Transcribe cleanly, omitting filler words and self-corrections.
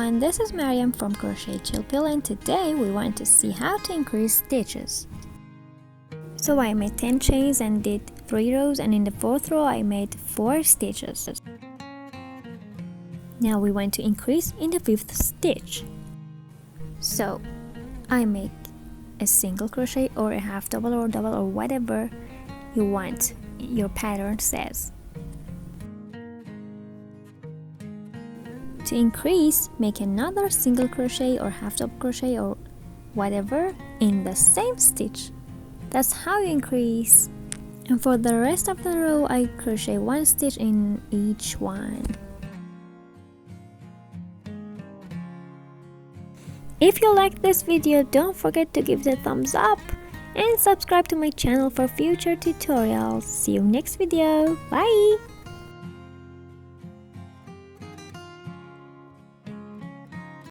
everyone, this is Maryam from Crochet Treble, and today we want to see how to increase stitches. So I made 10 chains and did 3 rows, and in the 4th row I made 4 stitches. Now we want to increase in the 5th stitch. So I make a single crochet or a half double or double or whatever you want your pattern says. To increase, make another single crochet or half double crochet or whatever in the same stitch. That's how you increase. And for the rest of the row, I crochet 1 stitch in each one. If you liked this video, don't forget to give it a thumbs up and subscribe to my channel for future tutorials. See you next video. Bye!